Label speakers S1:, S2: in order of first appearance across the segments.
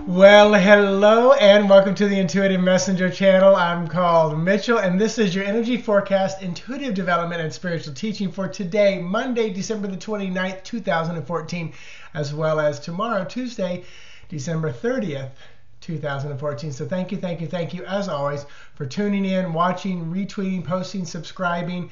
S1: Well, hello and welcome to the Intuitive Messenger channel. I'm called Mitchell, and this is your energy forecast, intuitive development, and spiritual teaching for today, Monday, December the 29th, 2014, as well as tomorrow, Tuesday, December 30th, 2014. So thank you, as always, for tuning in, watching, retweeting, posting, subscribing,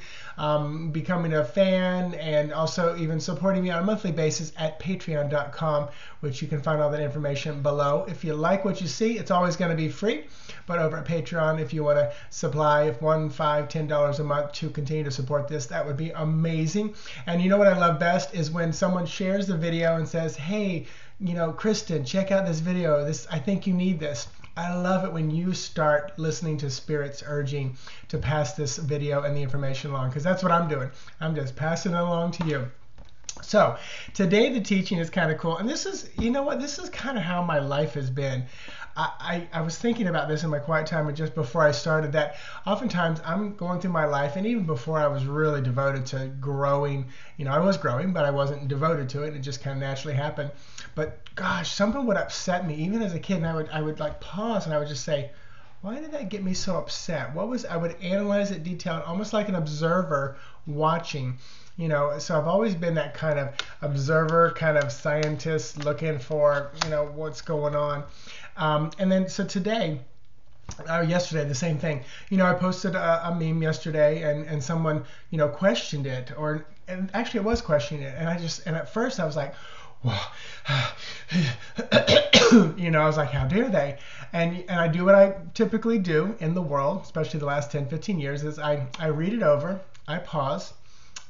S1: becoming a fan, and also even supporting me on a monthly basis at patreon.com, which you can find all that information below. If you like what you see, it's always going to be free, but over at Patreon, if you want to supply $1, $5, $10 a month to continue to support this, that would be amazing. And you know what I love best is when someone shares the video and says, hey, you know, Kristen, check out this video. I think you need this. I love it when you start listening to Spirit's urging to pass this video and the information along, because that's what I'm doing. I'm just passing it along to you. So today the teaching is kind of cool, and this is, you know what, this is kind of how my life has been. I was thinking about this in my quiet time and just before I started, that oftentimes I'm going through my life, and even before I was really devoted to growing, you know, I was growing, but I wasn't devoted to it, and it just kind of naturally happened. But gosh, something would upset me even as a kid, and I would like pause and I would just say, why did that get me so upset? I would analyze it detailed, almost like an observer watching. You know, so I've always been that kind of observer, kind of scientist looking for, you know, what's going on. And then, so today, yesterday, the same thing. You know, I posted a meme yesterday, and someone, you know, questioned it, and actually it was questioning it. And at first I was like, well, you know, I was like, how dare they? And I do what I typically do in the world, especially the last 10, 15 years, is I read it over, I pause,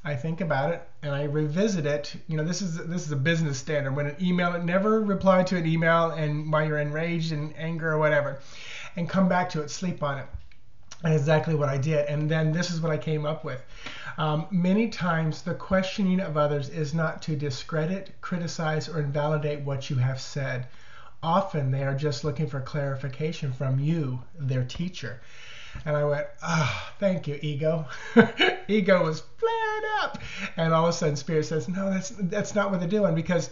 S1: I think about it, and I revisit it. You know, this is a business standard. When an email, never reply to an email and while you're enraged and anger or whatever, and come back to it, sleep on it. And exactly what I did. And then this is what I came up with. Many times the questioning of others is not to discredit, criticize, or invalidate what you have said. Often they are just looking for clarification from you, their teacher. And I went, thank you, ego. Ego was flared up. And all of a sudden Spirit says, no, that's not what they're doing, because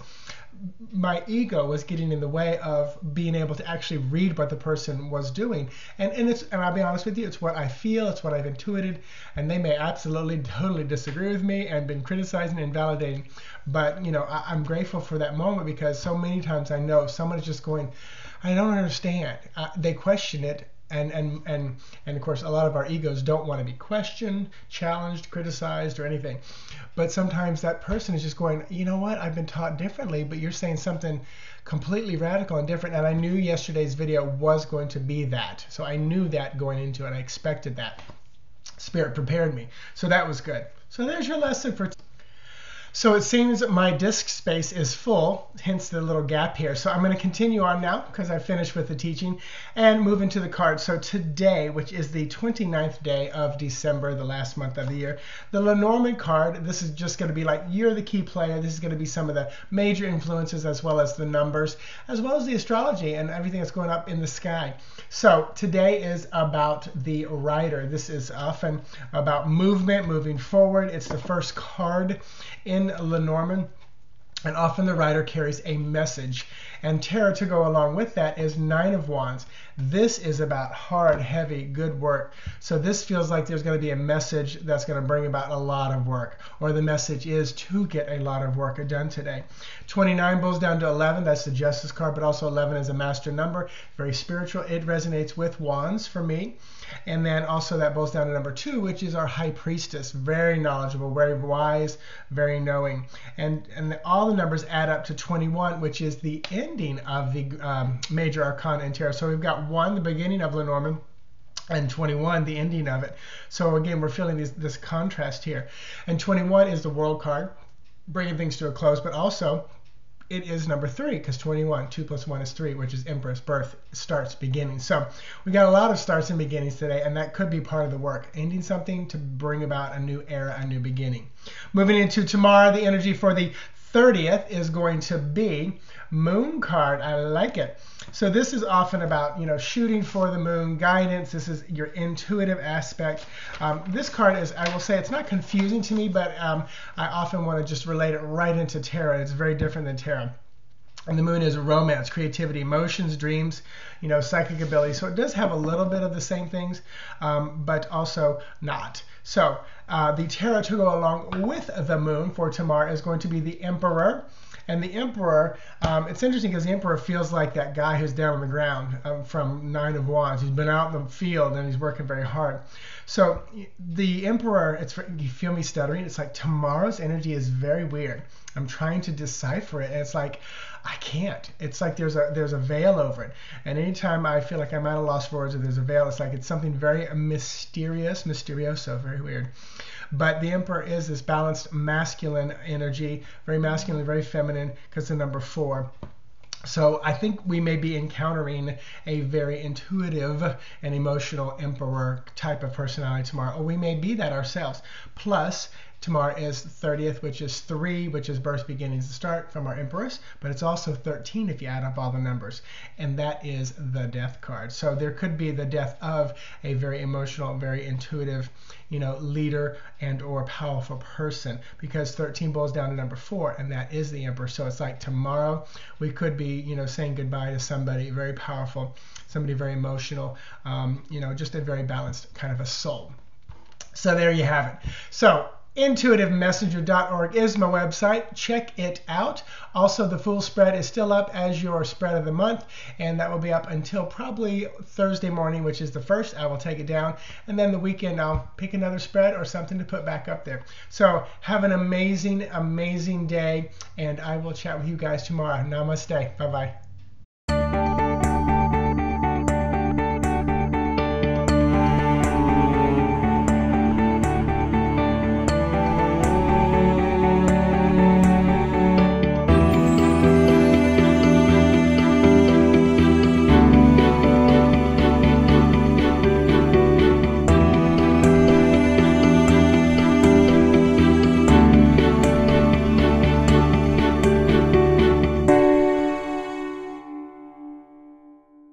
S1: my ego was getting in the way of being able to actually read what the person was doing. And I'll be honest with you, it's what I feel, it's what I've intuited, and they may absolutely, totally disagree with me and been criticizing and invalidating. But, you know, I'm grateful for that moment, because so many times I know someone is just going, I don't understand. They question it. And of course, a lot of our egos don't want to be questioned, challenged, criticized, or anything. But sometimes that person is just going, you know what, I've been taught differently, but you're saying something completely radical and different. And I knew yesterday's video was going to be that. So I knew that going into it. I expected that. Spirit prepared me. So that was good. So there's your lesson for today. So it seems that my disk space is full, hence the little gap here. So I'm going to continue on now, because I finished with the teaching, and move into the cards. So today, which is the 29th day of December, the last month of the year, the Lenormand card, this is just going to be like, you're the key player. This is going to be some of the major influences, as well as the numbers, as well as the astrology and everything that's going up in the sky. So today is about the rider. This is often about movement, moving forward. It's the first card in Lenormand, and often the rider carries a message. And tarot to go along with that is Nine of Wands. This is about hard, heavy, good work. So this feels like there's going to be a message that's going to bring about a lot of work, or the message is to get a lot of work done today. 29 boils down to 11. That's the Justice card, but also 11 is a master number, very spiritual. It resonates with Wands for me. And then also that boils down to number 2, which is our High Priestess. Very knowledgeable, very wise, very knowing. And all the numbers add up to 21, which is the ending of the major arcana in tarot. So we've got 1, the beginning of Lenormand, and 21, the ending of it. So again, we're feeling this contrast here. And 21 is the World card, bringing things to a close, but also it is number 3, because 21, 2 plus 1 is 3, which is Empress, birth, starts, beginning. So we got a lot of starts and beginnings today, and that could be part of the work, ending something to bring about a new era, a new beginning. Moving into tomorrow, the energy for the 30th is going to be Moon card. I like it. So this is often about, you know, shooting for the moon, guidance. This is your intuitive aspect. This card is, I will say, it's not confusing to me, but I often want to just relate it right into tarot. It's very different than tarot. And the moon is romance, creativity, emotions, dreams, psychic ability. So it does have a little bit of the same things, but also not. So the tarot to go along with the moon for tomorrow is going to be the Emperor. And the Emperor, it's interesting because the Emperor feels like that guy who's down on the ground from Nine of Wands. He's been out in the field and he's working very hard. So the Emperor, you feel me stuttering? It's like tomorrow's energy is very weird. I'm trying to decipher it, and it's like I can't. It's like there's a veil over it. And anytime I feel like I'm at a loss for words or there's a veil, it's like it's something very mysterious, mysterioso, very weird. But the Emperor is this balanced masculine energy, very masculine, very feminine, because the number 4. So I think we may be encountering a very intuitive and emotional Emperor type of personality tomorrow, or we may be that ourselves. Plus, tomorrow is 30th, which is 3, which is birth beginnings to start from our Empress, but it's also 13 if you add up all the numbers, and that is the Death card. So there could be the death of a very emotional, very intuitive, leader and or powerful person, because 13 boils down to number 4, and that is the Emperor. So it's like tomorrow we could be, saying goodbye to somebody very powerful, somebody very emotional, just a very balanced kind of a soul. So there you have it. So intuitivemessenger.org is my website. Check it out. Also, the full spread is still up as your spread of the month, and that will be up until probably Thursday morning, which is the 1st. I will take it down, and then the weekend I'll pick another spread or something to put back up there. So have an amazing, amazing day, and I will chat with you guys tomorrow. Namaste. Bye-bye.